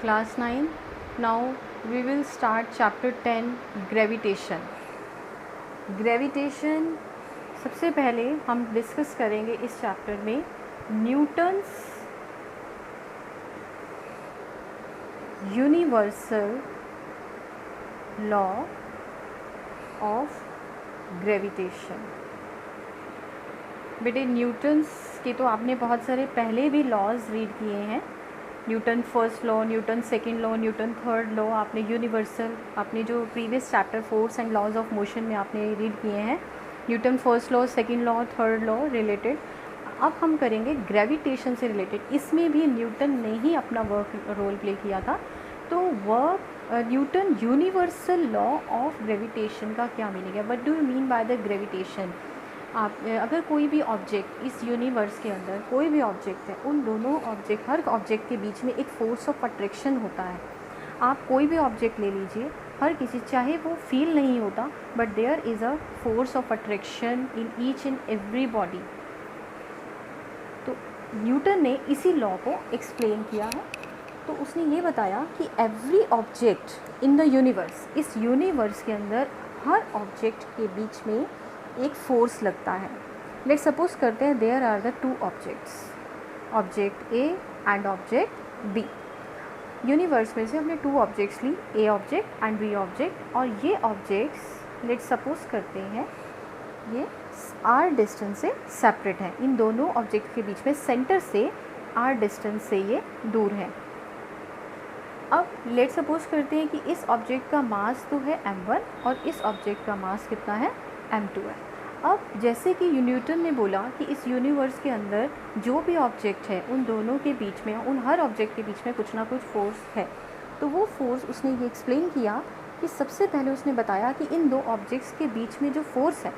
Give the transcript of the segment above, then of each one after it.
Class 9. Now we will start chapter 10, gravitation. Gravitation सबसे पहले हम डिस्कस करेंगे इस चैप्टर में Newton's universal law of gravitation. बेटे न्यूटन्स के तो आपने बहुत सारे पहले भी लॉज रीड किए हैं, Newton first law, Newton second law, Newton third law, आपने यूनिवर्सल, आपने जो previous chapter force and laws of motion में आपने रीड किए हैं, Newton first law, second law, third law related. अब हम करेंगे ग्रेविटेशन से रिलेटेड। इसमें भी न्यूटन ने ही अपना रोल प्ले किया था। तो Newton universal law of gravitation का क्या मीनिंग है, what do you mean by the gravitation. आप अगर कोई भी ऑब्जेक्ट इस यूनिवर्स के अंदर कोई भी ऑब्जेक्ट है, उन दोनों ऑब्जेक्ट, हर ऑब्जेक्ट के बीच में एक फोर्स ऑफ अट्रैक्शन होता है। आप कोई भी ऑब्जेक्ट ले लीजिए, हर किसी, चाहे वो फील नहीं होता, but there is a force of attraction in each and every body. तो न्यूटन ने इसी लॉ को एक्सप्लेन किया है। तो उसने ये बताया कि every object in the universe, इस यूनिवर्स के अंदर हर ऑब्जेक्ट के बीच में एक फोर्स लगता है। लेट्स सपोज करते हैं there are the two objects, object A and object B. Universe में से हमने टू ऑब्जेक्ट्स ली, A object and B object, और ये ऑब्जेक्ट्स लेट्स सपोज करते हैं ये आर डिस्टेंस से सेपरेट हैं। इन दोनों ऑब्जेक्ट के बीच में सेंटर से आर डिस्टेंस से ये दूर हैं। अब लेट्स सपोज करते हैं कि इस ऑब्जेक्ट का मास तो है m1 और इस ऑब्जेक्ट का मास कितना है, m2 है। अब जैसे कि न्यूटन ने बोला कि इस यूनिवर्स के अंदर जो भी ऑब्जेक्ट है, उन दोनों के बीच में, उन हर ऑब्जेक्ट के बीच में कुछ ना कुछ फोर्स है। तो वो फोर्स उसने ये एक्सप्लेन किया कि सबसे पहले उसने बताया कि इन दो ऑब्जेक्ट्स के बीच में जो फोर्स है,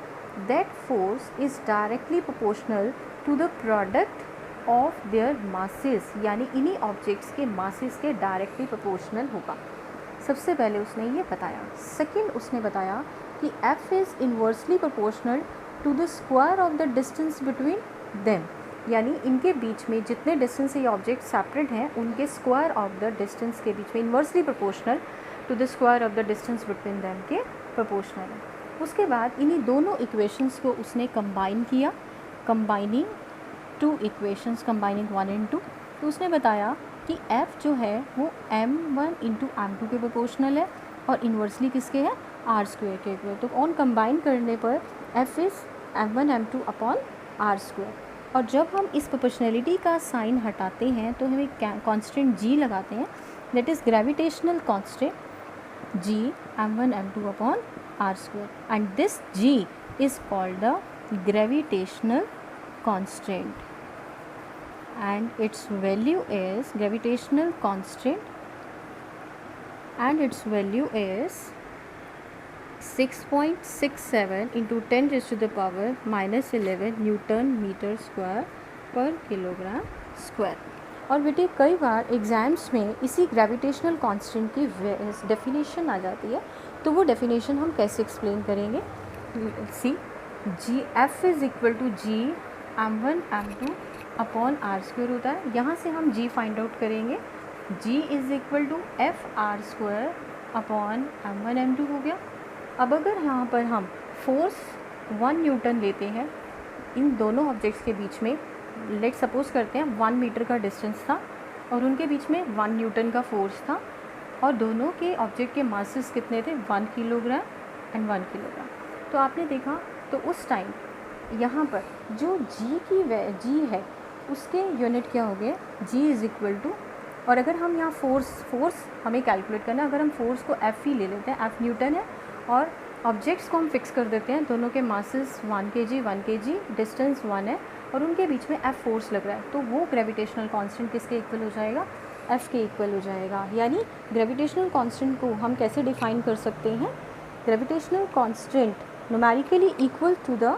that force is directly proportional to the product of their masses, यानी इन्हीं ऑब्जेक्ट्स के मासेस के डायरेक्टली प्रोपोर्शनल होगा। सबसे पहले उसने ये बताया। सेकंड उसने बताया कि f is inversely proportional to the square of the distance between them, यानी इनके बीच में जितने डिस्टेंस से ये ऑब्जेक्ट सेपरेट हैं, उनके स्क्वायर ऑफ द डिस्टेंस के बीच में inversely proportional to the square of the distance between them के प्रोपोर्शनल है। उसके बाद इन्हीं दोनों इक्वेशंस को उसने कंबाइन किया, combining two equations, combining 1 and 2। तो उसने बताया कि f जो है वो m1 इंटू m2 के प्रोपोर्शनल है और इन्वर्सली किसके है, r स्क्वायर के इक्वल। तो ऑन कंबाइन करने पर f is m1 m2 upon r square. और जब हम इस प्रोपोर्शनलिटी का साइन हटाते हैं तो हम एक कांस्टेंट g लगाते हैं, that is gravitational constant g m1 m2 upon r square, and this g is called the gravitational constant, and its value is gravitational constant, and its value is 6.67 into 10 raised to the power minus 11 newton metre square पर kilogram square. और बेटे कई बार exams में इसी gravitational constant की definition आ जाती है, तो वो डेफिनेशन हम कैसे एक्सप्लेन करेंगे। See G F is equal to G m1 m2 upon R square होता है। यहाँ से हम g फाइंड आउट करेंगे, g is equal to F R square upon m1 m2 हो गया। अब अगर यहाँ पर हम फोर्स 1 न्यूटन लेते हैं इन दोनों ऑब्जेक्ट्स के बीच में, लेट सपोज करते हैं 1 मीटर का डिस्टेंस था और उनके बीच में 1 न्यूटन का फोर्स था, और दोनों के ऑब्जेक्ट के मासेस कितने थे, 1 किलोग्राम एंड 1 किलोग्राम। तो आपने देखा तो उस टाइम यहाँ पर जो g है उसके यूनिट क्या हो गए, g इज़ इक्वल टू, और अगर हम यहाँ फोर्स हमें कैलकुलेट करना है, अगर हम फोर्स को f ही ले लेते हैं, f न्यूटन है, और ऑब्जेक्ट्स को हम फिक्स कर देते हैं, दोनों के मासेस 1 kg, डिस्टेंस 1 है, और उनके बीच में f फोर्स लग रहा है, तो वो ग्रेविटेशनल कांस्टेंट किसके इक्वल हो जाएगा, f के इक्वल हो जाएगा। यानी ग्रेविटेशनल कांस्टेंट को हम कैसे डिफाइन कर सकते हैं, gravitational constant numerically equal to the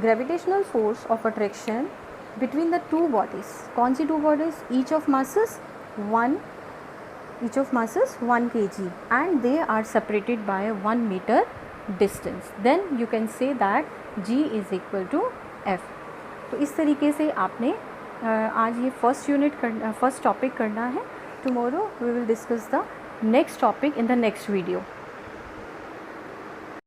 gravitational force of attraction between the two bodies। कौन सी two bodies, each of masses 1 kg and they are separated by 1 meter distance, then you can say that g is equal to f। तो इस तरीके से आपने आज ये first topic करना है। tomorrow we will discuss the next topic in the next video.